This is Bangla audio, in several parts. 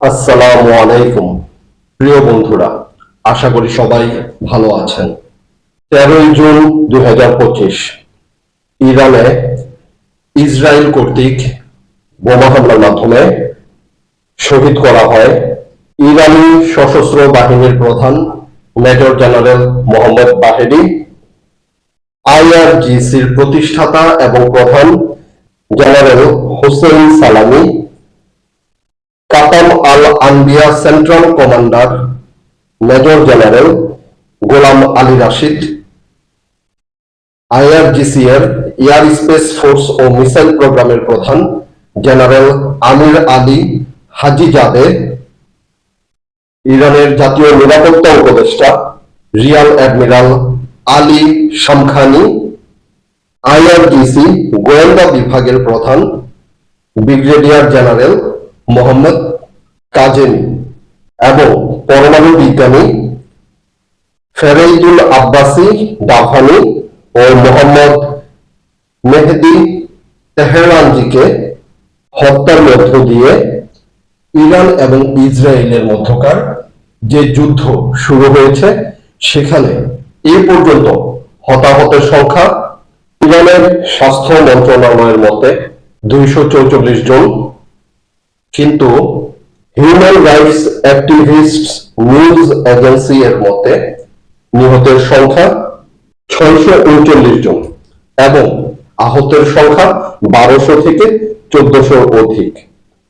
আসসালামু আলাইকুম প্রিয় বন্ধুরা, আশা করি সবাই ভালো আছেন। 13ই জুন 2025 ইরানে ইসরায়েল কর্তৃক বোমা হামলার মাধ্যমে শহীদ করা হয় ইরানি সশস্ত্র বাহিনীর প্রধান মেজর জেনারেল মোহাম্মদ বাহেরি, আইআরজিসির প্রতিষ্ঠাতা এবং প্রধান জেনারেল হোসেন সালামি, কাতাম আল আনবিয়া সেন্ট্রাল কমান্ডার মেজর জেনারেল গোলাম আলী রাশিদ, আইআরজিসি এর এয়ার স্পেস ফোর্স ও মিসাইল প্রোগ্রামের প্রধান জেনারেল আমির আলী হাজিজাদে, ইরানের জাতীয় নিরাপত্তা উপদেষ্টা rear admiral Ali Shamkhani, IRGC গোয়েন্দা বিভাগের প্রধান ব্রিগেডিয়ার জেনারেল মোহাম্মদ কাজেমি এবং পরমাণু বিজ্ঞানী ফেরেইদুল আব্বাসি ডাভানি ও মোহাম্মদ মেহেদি তেহরানজিকে হত্যার মধ্য দিয়ে ইরান এবং ইসরায়েলের মধ্যকার যে যুদ্ধ শুরু হয়েছে সেখানে এ পর্যন্ত হতাহতের সংখ্যা ইরানের স্বাস্থ্য মন্ত্রণালয়ের মতে 244 জন, কিন্তু human rights activists news agency এর মতে নিহতের সংখ্যা 639 জন এবং আহতের সংখ্যা 1200 থেকে 1400 অধিক।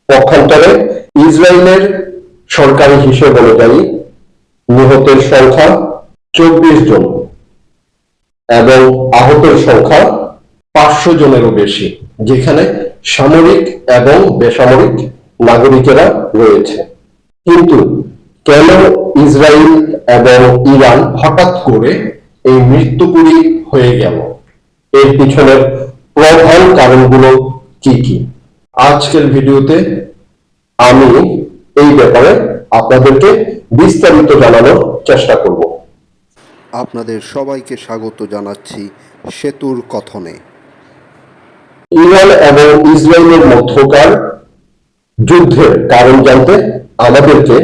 পক্ষান্তরে ইসরায়েলের সরকারি হিসেব অনুযায়ী নিহতের সংখ্যা 24 জন এবং আহতের সংখ্যা 500 জনেরও বেশি, যেখানে সামরিক এবং বেসামরিক নাগরিকেরা রয়েছে। কিন্তু কেন ইসরায়েল এবং ইরান হঠাৎ করে এই মৃত্যুপুরী হয়ে গেল, এর পিছনের প্রধান কারণগুলো কি কি, আজকের ভিডিওতে আমি এই ব্যাপারে আপনাদেরকে বিস্তারিত জানানোর চেষ্টা করব। আপনাদের সবাইকে স্বাগত জানাচ্ছি সেতুর কথনে। ইরান এবং ইসরায়েলের মধ্যকার যুদ্ধের কারণ জানতে আমাদেরকে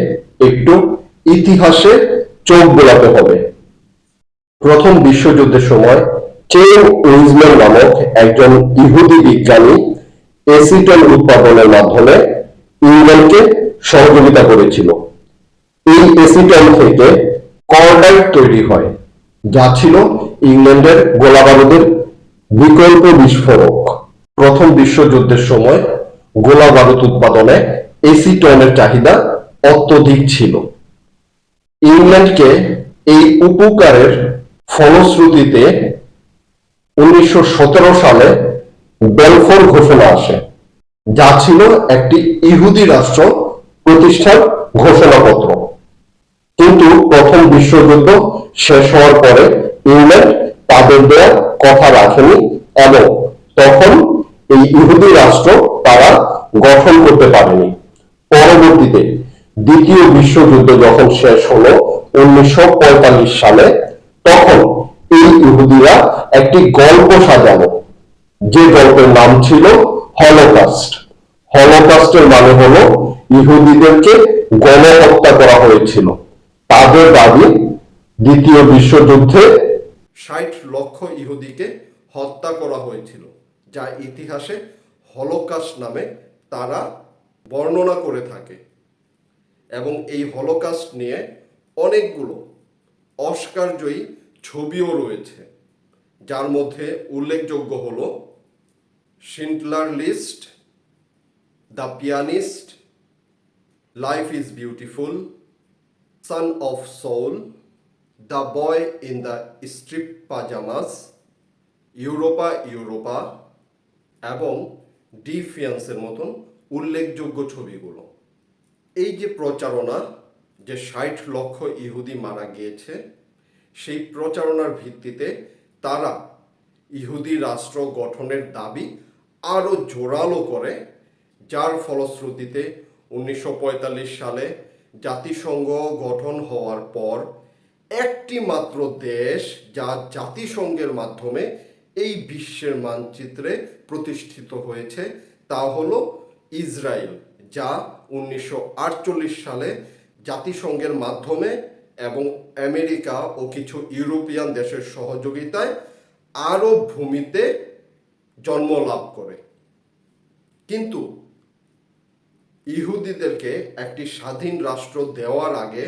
একটু ইতিহাসে চোখ বোলাতে হবে। প্রথম বিশ্বযুদ্ধের সময় চেন উইজম্যান নামক একজন ইহুদি বিজ্ঞানী এসিটন উৎপাদনের মাধ্যমে ইংল্যান্ডকে সহযোগিতা করেছিল। এই এসিটন থেকে কর্ডাইট তৈরি হয়, যা ছিল ইংল্যান্ডের গোলাবারুদের বিকল্প বিস্ফোরক। প্রথম বিশ্বযুদ্ধের সময় গোলাবারুদ উৎপাদনে এসিটনের চাহিদা অত্যধিক ছিল। ইংল্যান্ডকে এই উপকারের ফলশ্রুতিতে 1917 সালে বেলফোর ঘোষণা আসে, যা ছিল একটি ইহুদি রাষ্ট্র প্রতিষ্ঠার ঘোষণাপত্র। কিন্তু প্রথম বিশ্বযুদ্ধ শেষ হওয়ার পরে ইংল্যান্ড তাদের দেওয়া কথা রাখেনি এবং তখন এই ইহুদি রাষ্ট্র তারা গঠন করতে পারেনি। পরবর্তীতে দ্বিতীয় বিশ্বযুদ্ধ যখন শেষ হলো 1945 সালে, তখন এই ইহুদিরা একটি গল্প সাজালো, যে গল্পের নাম ছিল হলোকাস্ট। হলোকাস্টের মানে হলো ইহুদিদেরকে গণহত্যা করা হয়েছিল। তাদের দাবি, দ্বিতীয় বিশ্বযুদ্ধে 60 লক্ষ ইহুদিকে হত্যা করা হয়েছিল, যা ইতিহাসে হলোকাস্ট নামে তারা বর্ণনা করে থাকে। এবং এই হলোকাস্ট নিয়ে অনেকগুলো অস্কারজয়ী ছবিও রয়েছে, যার মধ্যে উল্লেখযোগ্য হল Schindler list, the pianist, life is beautiful, son of Saul, the boy in the strip pyjamas, Europa Europa এবং ডিফিয়ান্সের মতন উল্লেখযোগ্য ছবিগুলো। এই যে প্রচারণা, যে 60 লক্ষ ইহুদি মারা গিয়েছে, সেই প্রচারণার ভিত্তিতে তারা ইহুদি রাষ্ট্র গঠনের দাবি আরও জোরালো করে, যার ফলশ্রুতিতে 1945 সালে জাতিসংঘ গঠন হওয়ার পর একটি মাত্র দেশ যা জাতিসংঘের মাধ্যমে এই বিশ্বের মানচিত্রে প্রতিষ্ঠিত হয়েছে, তা হলো ইসরায়েল, যা 1948 সালে জাতিসংঘের মাধ্যমে এবং আমেরিকা ও কিছু ইউরোপিয়ান দেশের সহযোগিতায় আরব ভূমিতে জন্ম লাভ করে। কিন্তু ইহুদিদেরকে একটি স্বাধীন রাষ্ট্র দেওয়ার আগে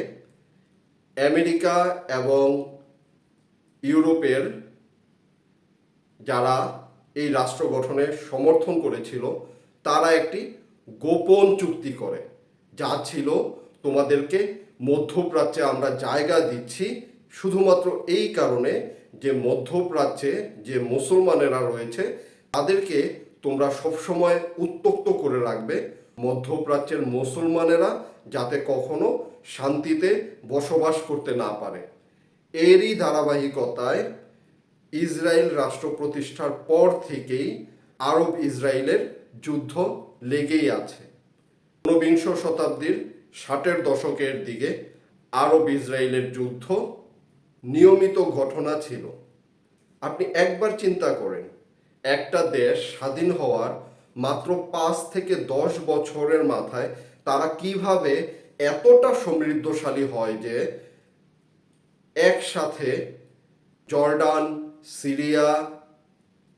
আমেরিকা এবং ইউরোপের যারা এই রাষ্ট্র গঠনে সমর্থন করেছিল তারা একটি গোপন চুক্তি করে, যা ছিল তোমাদেরকে মধ্যপ্রাচ্যে আমরা জায়গা দিচ্ছি শুধুমাত্র এই কারণে যে মধ্যপ্রাচ্যে যে মুসলমানেরা রয়েছে তাদেরকে তোমরা সবসময় উত্তক্ত করে রাখবে, মধ্যপ্রাচ্যের মুসলমানেরা যাতে কখনো শান্তিতে বসবাস করতে না পারে। এরই ধারাবাহিকতায় ইসরায়েল রাষ্ট্র প্রতিষ্ঠার পর থেকেই আরব ইসরায়েলের যুদ্ধ লেগেই আছে। 19বিংশ শতাব্দীর 60-এর দশকের দিকে আরব ইসরায়েলের যুদ্ধ নিয়মিত ঘটনা ছিল। আপনি একবার চিন্তা করেন, একটা দেশ স্বাধীন হওয়ার মাত্র 5 থেকে 10 বছরের মাথায় তারা কিভাবে এতটা সমৃদ্ধশালী হয় যে একসাথে জর্ডান, সিরিয়া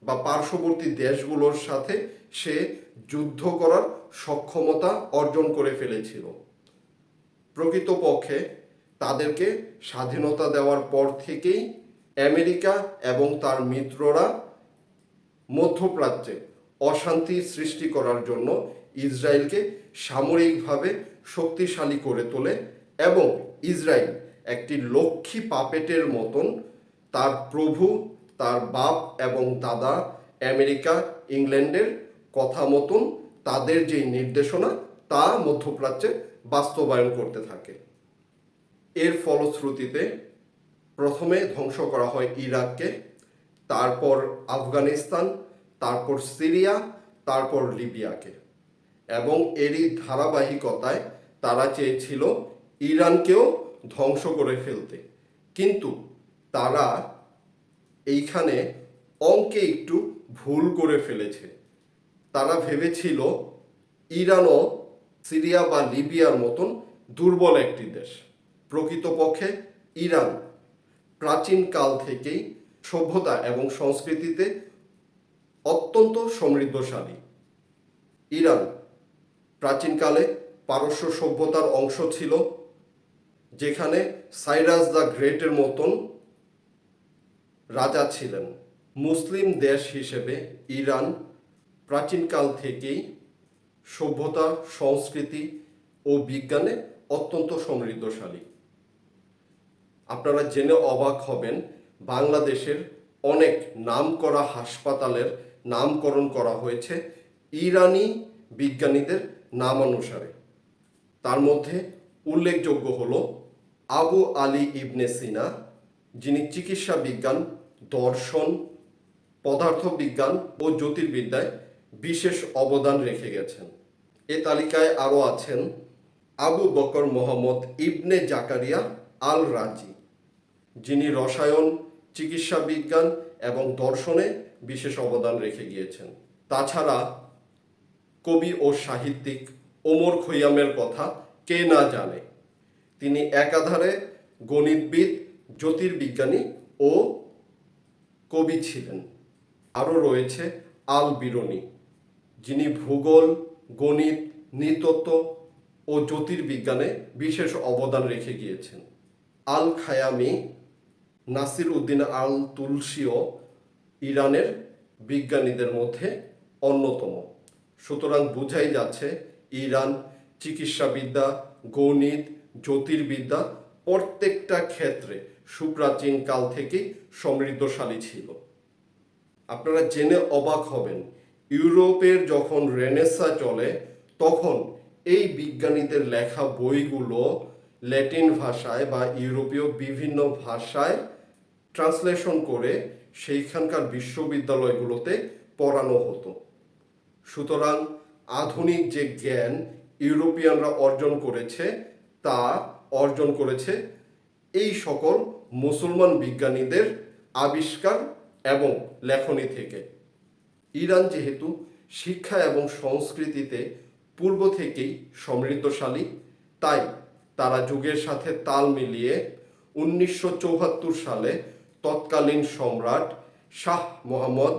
বা পার্শ্ববর্তী দেশগুলোর সাথে সে যুদ্ধ করার সক্ষমতা অর্জন করে ফেলেছিল। প্রকৃতপক্ষে তাদেরকে স্বাধীনতা দেওয়ার পর থেকেই আমেরিকা এবং তার মিত্ররা মধ্যপ্রাচ্যে অশান্তি সৃষ্টি করার জন্য ইসরায়েলকে সামরিকভাবে শক্তিশালী করে তোলে এবং ইসরায়েল একটি লক্ষ্মী পাপেটের মতন তার প্রভু, তার বাপ এবং দাদা আমেরিকা, ইংল্যান্ডের কথা মতন তাদের যে নির্দেশনা তা মধ্যপ্রাচ্যে বাস্তবায়ন করতে থাকে। এর ফলশ্রুতিতে প্রথমে ধ্বংস করা হয় ইরাককে, তারপর আফগানিস্তান, তারপর সিরিয়া, তারপর লিবিয়াকে, এবং এরই ধারাবাহিকতায় তারা চেয়েছিল ইরানকেও ধ্বংস করে ফেলতে। কিন্তু তারা এইখানে অঙ্কে একটু ভুল করে ফেলেছে। তারা ভেবেছিল ইরানও সিরিয়া বা লিবিয়ার মতন দুর্বল একটি দেশ। প্রকৃতপক্ষে ইরান প্রাচীনকাল থেকেই সভ্যতা এবং সংস্কৃতিতে অত্যন্ত সমৃদ্ধশালী। ইরান প্রাচীনকালে পারস্য সভ্যতার অংশ ছিল, যেখানে সাইরাস দ্য গ্রেটের মতন রাজা ছিলেন। মুসলিম দেশ হিসেবে ইরান প্রাচীনকাল থেকেই সভ্যতা, সংস্কৃতি ও বিজ্ঞানে অত্যন্ত সমৃদ্ধশালী। আপনারা জেনে অবাক হবেন, বাংলাদেশের অনেক নামকরা হাসপাতালের নামকরণ করা হয়েছে ইরানি বিজ্ঞানীদের নামানুসারে। তার মধ্যে উল্লেখযোগ্য হল আবু আলী ইবনে সিনা, যিনি চিকিৎসা বিজ্ঞান, দর্শন, পদার্থবিজ্ঞান ও জ্যোতির্বিদ্যায় বিশেষ অবদান রেখে গেছেন। এ তালিকায় আরও আছেন আবু বকর মোহাম্মদ ইবনে জাকারিয়া আল রাজি, যিনি রসায়ন, চিকিৎসা বিজ্ঞান এবং দর্শনে বিশেষ অবদান রেখে গিয়েছেন। তাছাড়া কবি ও সাহিত্যিক ওমর খৈয়ামের কথা কে না জানে। তিনি একাধারে গণিতবিদ, জ্যোতির্বিজ্ঞানী ও কবি ছিলেন। আরও রয়েছে আল বিরুনি, যিনি ভূগোল, গণিত, নৃতত্ত্ব ও জ্যোতির্বিজ্ঞানে বিশেষ অবদান রেখে গিয়েছেন। আল খায়ামি, নাসির উদ্দিন আল তুলসিও ইরানের বিজ্ঞানীদের মধ্যে অন্যতম। সুতরাং বোঝাই যাচ্ছে ইরান চিকিৎসাবিদ্যা, গণিত, জ্যোতির্বিদ্যা প্রত্যেকটা ক্ষেত্রে সুপ্রাচীন কাল থেকেই সমৃদ্ধশালী ছিল। আপনারা জেনে অবাক হবেন, ইউরোপের যখন রেনেসাঁ চলে তখন এই বিজ্ঞানীদের লেখা বইগুলো ল্যাটিন ভাষায় বা ইউরোপীয় বিভিন্ন ভাষায় ট্রান্সলেশন করে সেইখানকার বিশ্ববিদ্যালয়গুলোতে পড়ানো হতো। সুতরাং আধুনিক যে জ্ঞান ইউরোপিয়ানরা অর্জন করেছে তা অর্জন করেছে এই সকল মুসলমান বিজ্ঞানীদের আবিষ্কার এবং লেখনী থেকে। ইরান যেহেতু শিক্ষা এবং সংস্কৃতিতে পূর্ব থেকেই সমৃদ্ধশালী, তাই তারা যুগের সাথে তাল মিলিয়ে 1974 সালে তৎকালীন সম্রাট শাহ মোহাম্মদ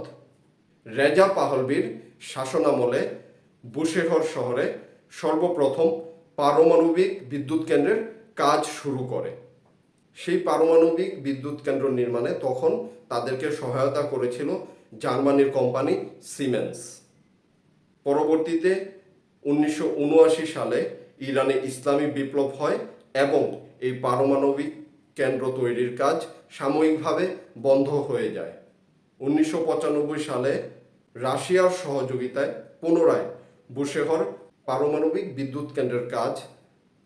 রেজা পাহলভীর শাসনামলে বুশেহর শহরে সর্বপ্রথম পারমাণবিক বিদ্যুৎ কেন্দ্রের কাজ শুরু করে। সেই পারমাণবিক বিদ্যুৎ কেন্দ্র নির্মাণে তখন তাদেরকে সহায়তা করেছিল জার্মানির কোম্পানি সিমেন্স। পরবর্তীতে 1979 সালে ইরানে ইসলামী বিপ্লব হয় এবং এই পারমাণবিক কেন্দ্র তৈরির কাজ সাময়িকভাবে বন্ধ হয়ে যায়। 1995 সালে রাশিয়ার সহযোগিতায় পুনরায় বুশেহর পারমাণবিক বিদ্যুৎ কেন্দ্রের কাজ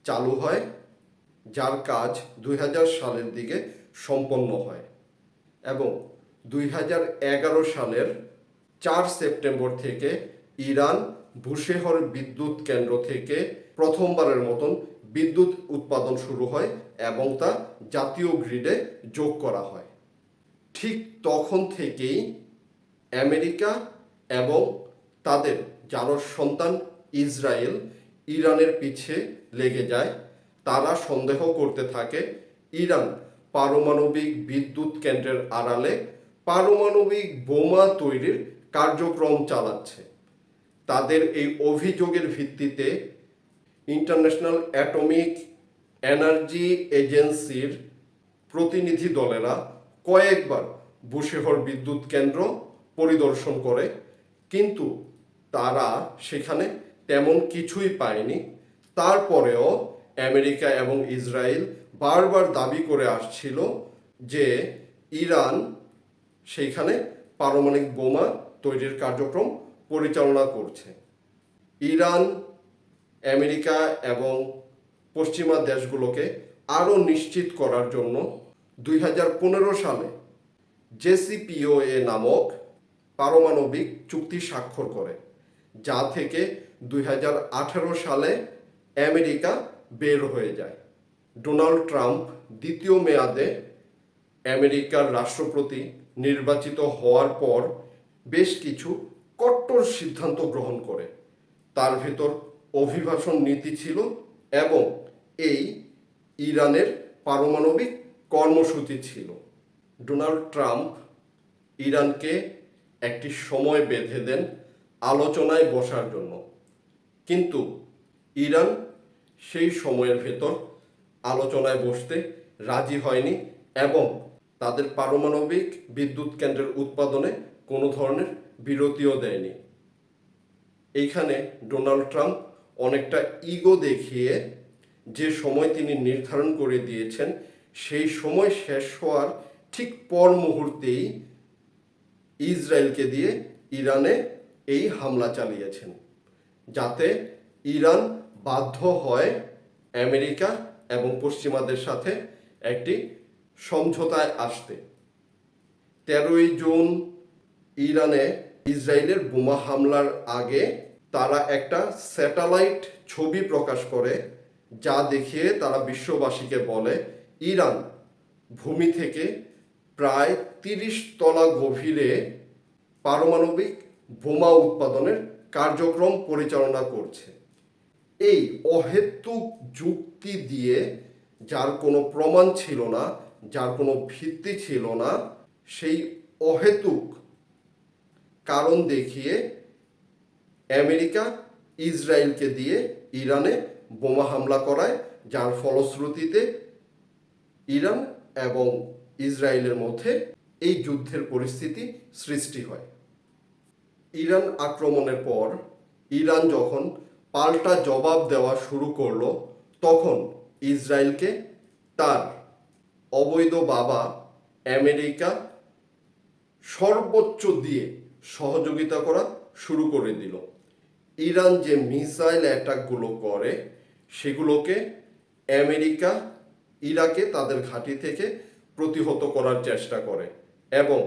চালু হয়, যার কাজ 2000 সালের দিকে সম্পন্ন হয় এবং 2011 সালের 4 সেপ্টেম্বর থেকে ইরান বুশেহর বিদ্যুৎ কেন্দ্র থেকে প্রথমবারের মতন বিদ্যুৎ উৎপাদন শুরু হয় এবং তা জাতীয় গ্রিডে যোগ করা হয়। ঠিক তখন থেকেই আমেরিকা এবং তাদের জারজ সন্তান ইসরায়েল ইরানের পিছে লেগে যায়। তারা সন্দেহ করতে থাকে ইরান পারমাণবিক বিদ্যুৎ কেন্দ্রের আড়ালে পারমাণবিক বোমা তৈরির কার্যক্রম চালাচ্ছে। তাদের এই অভিযোগের ভিত্তিতে ইন্টারন্যাশনাল অ্যাটমিক এনার্জি এজেন্সির প্রতিনিধি দলেরা কয়েকবার বুশেহর বিদ্যুৎ কেন্দ্র পরিদর্শন করে, কিন্তু তারা সেখানে তেমন কিছুই পায়নি। তারপরেও আমেরিকা এবং ইসরায়েল বারবার দাবি করে আসছিল যে ইরান সেইখানে পারমাণবিক বোমা তৈরির কার্যক্রম পরিচালনা করছে। ইরান আমেরিকা এবং পশ্চিমা দেশগুলোকে আরও নিশ্চিত করার জন্য 2015 সালে জেসিপিওএ নামক পারমাণবিক চুক্তি স্বাক্ষর করে, যা থেকে 2018 সালে আমেরিকা বের হয়ে যায়। ডোনাল্ড ট্রাম্প দ্বিতীয় মেয়াদে আমেরিকার রাষ্ট্রপতি নির্বাচিত হওয়ার পর বেশ কিছু কট্টর সিদ্ধান্ত গ্রহণ করে। তার ভিতর অভিবাসন নীতি ছিল এবং এই ইরানের পারমাণবিক কর্মসূচি ছিল। ডোনাল্ড ট্রাম্প ইরানকে একটি সময় বেঁধে দেন আলোচনায় বসার জন্য, কিন্তু ইরান সেই সময়ের ভেতর আলোচনায় বসতে রাজি হয়নি এবং তাদের পারমাণবিক বিদ্যুৎ কেন্দ্রের উৎপাদনে কোনো ধরনের বিরতিও দেয়নি। এইখানে ডোনাল্ড ট্রাম্প অনেকটা ইগো দেখিয়ে যে সময় তিনি নির্ধারণ করে দিয়েছেন সেই সময় শেষ হওয়ার ঠিক পর মুহূর্তেই ইসরায়েলকে দিয়ে ইরানে এই হামলা চালিয়েছেন, যাতে ইরান বাধ্য হয় আমেরিকা এবং পশ্চিমাদের সাথে একটি সমঝোতায় আসতে। 13ই জুন ইরানে ইসরায়েলের বোমা হামলার আগে তারা একটা স্যাটেলাইট ছবি প্রকাশ করে, যা দেখিয়ে তারা বিশ্ববাসীকে বলে ইরান ভূমি থেকে প্রায় 30 তলা গভীরে পারমাণবিক বোমা উৎপাদনের কার্যক্রম পরিচালনা করছে। এই অহেতুক যুক্তি দিয়ে, যার কোনো প্রমাণ ছিল না, যার কোনো ভিত্তি ছিল না, সেই অহেতুক কারণ দেখিয়ে আমেরিকা ইসরায়েলকে দিয়ে ইরানে বোমা হামলা করায়, যার ফলশ্রুতিতে ইরান এবং ইসরায়েলের মধ্যে এই যুদ্ধের পরিস্থিতি সৃষ্টি হয়। ইরান আক্রমণের পর ইরান যখন পাল্টা জবাব দেওয়া শুরু করলো, তখন ইসরায়েলকে তার অবৈধ বাবা আমেরিকা সর্বোচ্চ দিয়ে সহযোগিতা করা শুরু করে দিল। ইরান যে মিসাইল অ্যাটাকগুলো করে সেগুলোকে আমেরিকা ইরাকে তাদের ঘাঁটি থেকে প্রতিহত করার চেষ্টা করে এবং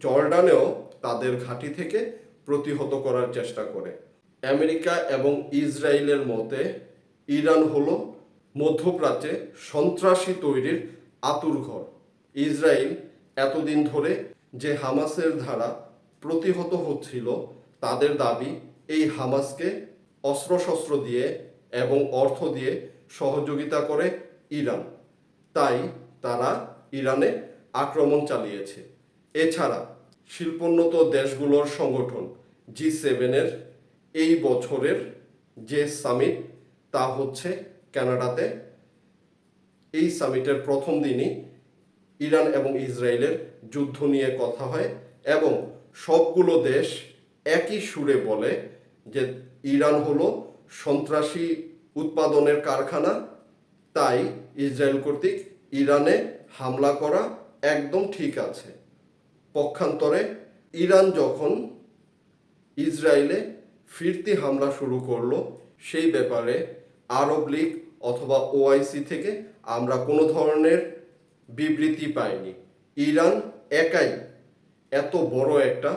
জর্ডানেও তাদের ঘাঁটি থেকে প্রতিহত করার চেষ্টা করে। আমেরিকা এবং ইসরায়েলের মতে ইরান হলো মধ্যপ্রাচ্যে সন্ত্রাসী তৈরির আঁতুড়ঘর। ইসরায়েল এতদিন ধরে যে হামাসের দ্বারা প্রতিহত হচ্ছিল, তাদের দাবি এই হামাসকে অস্ত্রশস্ত্র দিয়ে এবং অর্থ দিয়ে সহযোগিতা করে ইরান, তাই তারা ইরানে আক্রমণ চালিয়েছে। এছাড়া শিল্পোন্নত দেশগুলোর সংগঠন G7-এর এই বছরের যে সামিট তা হচ্ছে কানাডাতে। এই সামিটের প্রথম দিনই ইরান এবং ইসরায়েলের যুদ্ধ নিয়ে কথা হয় এবং সবগুলো দেশ একই সুরে বলে যে ইরান হলো সন্ত্রাসী উৎপাদনের কারখানা, তাই ইসরায়েল কর্তৃক ইরানে হামলা করা একদম ঠিক আছে। পক্ষান্তরে ইরান যখন ইসরায়েলে ফিরতি হামলা শুরু করলো, সেই ব্যাপারে আরব লীগ অথবা OIC থেকে আমরা কোনো ধরনের বিবৃতি পাইনি। ইরান একাই এত বড় একটা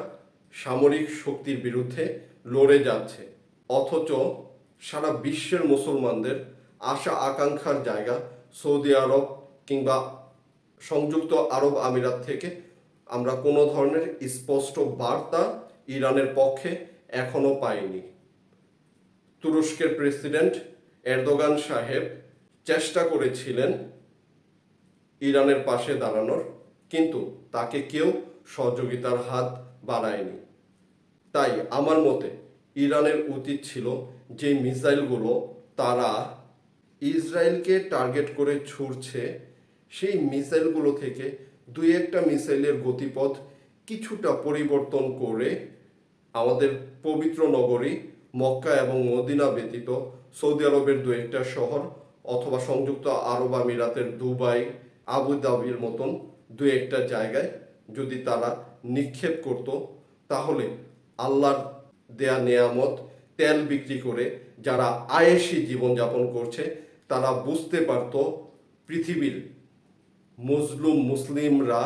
সামরিক শক্তির বিরুদ্ধে লড়ে যাচ্ছে, অথচ সারা বিশ্বের মুসলমানদের আশা আকাঙ্ক্ষার জায়গা সৌদি আরব কিংবা সংযুক্ত আরব আমিরাত থেকে আমরা কোনো ধরনের স্পষ্ট বার্তা ইরানের পক্ষে এখনো পাইনি। তুরস্কের প্রেসিডেন্ট এরদোগান সাহেব চেষ্টা করেছিলেন ইরানের পাশে দাঁড়ানোর, কিন্তু তাকে কেউ সহযোগিতার হাত বাড়ায়নি। তাই আমার মতে ইরানের উচিত ছিল যে মিসাইলগুলো তারা ইসরায়েলকে টার্গেট করে ছুড়ছে, সেই মিসাইলগুলো থেকে দুই একটা মিসাইলের গতিপথ কিছুটা পরিবর্তন করে আমাদের পবিত্র নগরী মক্কা এবং মদিনা ব্যতীত সৌদি আরবের দু একটা শহর অথবা সংযুক্ত আরব আমিরাতের দুবাই, আবুধাবির মতন দু একটা জায়গায় যদি তারা নিক্ষেপ করত, তাহলে আল্লাহর দেয়া নেয়ামত তেল বিক্রি করে যারা আয়েশি জীবনযাপন করছে তারা বুঝতে পারত পৃথিবীর মজলুম মুসলিমরা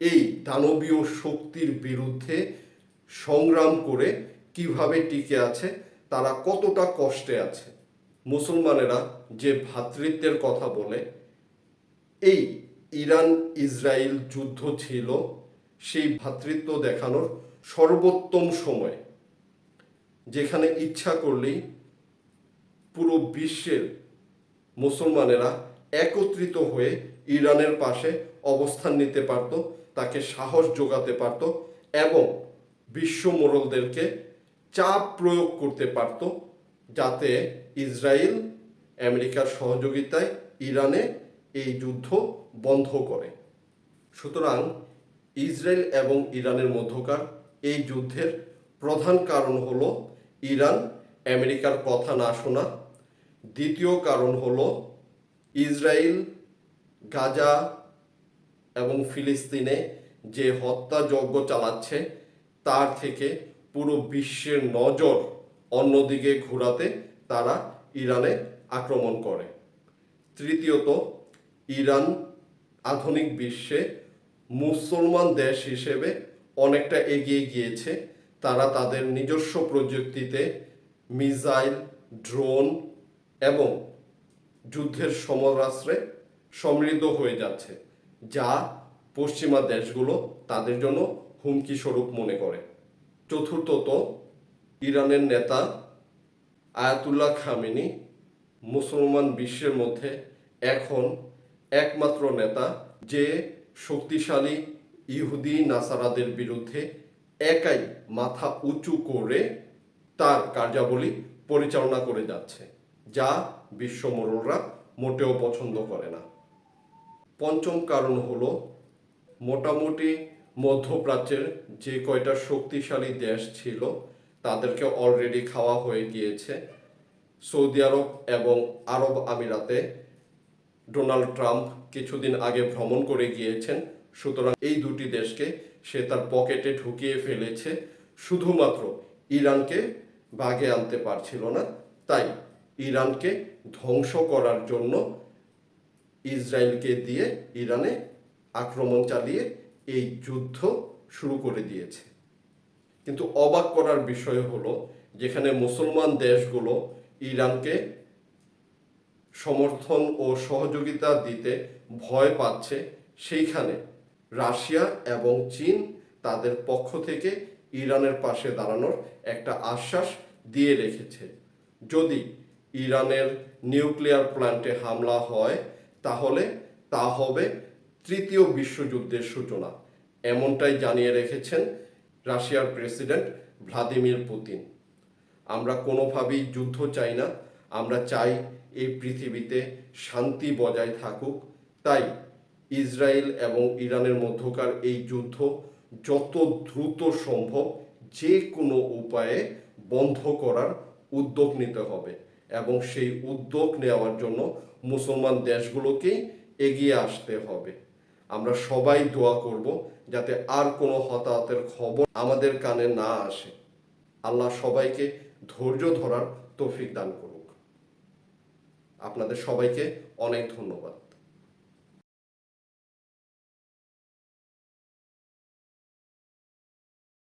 এই দানবীয় শক্তির বিরুদ্ধে সংগ্রাম করে কিভাবে টিকে আছে, তারা কতটা কষ্টে আছে। মুসলমানেরা যে ভ্রাতৃত্বের কথা বলে, এই ইরান ইসরায়েল যুদ্ধ ছিল সেই ভ্রাতৃত্ব দেখানোর সর্বোত্তম সময়, যেখানে ইচ্ছা করলেই পুরো বিশ্বের মুসলমানেরা একত্রিত হয়ে ইরানের পাশে অবস্থান নিতে পারত, তাকে সাহস যোগাতে পারত এবং বিশ্ব মোড়লদেরকে চাপ প্রয়োগ করতে পারত যাতে ইসরায়েল আমেরিকার সহযোগিতায় ইরানে এই যুদ্ধ বন্ধ করে। সুতরাং ইসরায়েল এবং ইরানের মধ্যকার এই যুদ্ধের প্রধান কারণ হলো ইরান আমেরিকার কথা না শোনা। দ্বিতীয় কারণ হলো ইসরায়েল গাজা এবং ফিলিস্তিনে যে হত্যাযজ্ঞ চালাচ্ছে তার থেকে পুরো বিশ্বের নজর অন্যদিকে ঘোরাতে তারা ইরানে আক্রমণ করে। তৃতীয়ত, ইরান আধুনিক বিশ্বে মুসলমান দেশ হিসেবে অনেকটা এগিয়ে গিয়েছে। তারা তাদের নিজস্ব প্রযুক্তিতে মিসাইল, ড্রোন এবং যুদ্ধের সমরাস্ত্রে সমৃদ্ধ হয়ে যাচ্ছে, যা পশ্চিমা দেশগুলো তাদের জন্য হুমকি স্বরূপ মনে করে। চতুর্থত, ইরানের নেতা আয়াতুল্লাহ খামেনি মুসলমান বিশ্বের মধ্যে এখন একমাত্র নেতা যে শক্তিশালী ইহুদি নাসারাদের বিরুদ্ধে একাই মাথা উঁচু করে তার কার্যাবলী পরিচালনা করে যাচ্ছে, যা বিশ্ব মোড়লরা মোটেও পছন্দ করে না। পঞ্চম কারণ হলো মোটামুটি মধ্যপ্রাচ্যের যে কয়টা শক্তিশালী দেশ ছিল তাদেরকে অলরেডি খাওয়া হয়ে গিয়েছে। সৌদি আরব এবং আরব আমিরাতে ডোনাল্ড ট্রাম্প কিছুদিন আগে ভ্রমণ করে গিয়েছেন, সুতরাং এই দুটি দেশকে সে তার পকেটে ঢুকিয়ে ফেলেছে। শুধুমাত্র ইরানকে বাগে আনতে পারছিল না, তাই ইরানকে ধ্বংস করার জন্য ইসরায়েলকে দিয়ে ইরানে আক্রমণ চালিয়ে এই যুদ্ধ শুরু করে দিয়েছে। কিন্তু অবাক করার বিষয় হলো, যেখানে মুসলমান দেশগুলো ইরানকে সমর্থন ও সহযোগিতা দিতে ভয় পাচ্ছে, সেইখানে রাশিয়া এবং চীন তাদের পক্ষ থেকে ইরানের পাশে দাঁড়ানোর একটা আশ্বাস দিয়ে রেখেছে। যদি ইরানের নিউক্লিয়ার প্ল্যান্টে হামলা হয় তাহলে তা হবে তৃতীয় বিশ্বযুদ্ধের সূচনা, এমনটাই জানিয়ে রেখেছেন রাশিয়ার প্রেসিডেন্ট ভ্লাদিমির পুতিন। আমরা কোনোভাবেই যুদ্ধ চাই না, আমরা চাই এই পৃথিবীতে শান্তি বজায় থাকুক। তাই ইসরায়েল এবং ইরানের মধ্যকার এই যুদ্ধ যত দ্রুত সম্ভব যে কোনো উপায়ে বন্ধ করার উদ্যোগ নিতে হবে এবং সেই উদ্যোগ নেওয়ার জন্য মুসলমান দেশগুলোকেই এগিয়ে আসতে হবে। আমরা সবাই দোয়া করব যাতে আর কোনো হতাহতের খবর আমাদের কানে না আসে। আল্লাহ সবাইকে ধৈর্য ধরার তৌফিক দান করুক। আপনাদের সবাইকে অনেক ধন্যবাদ।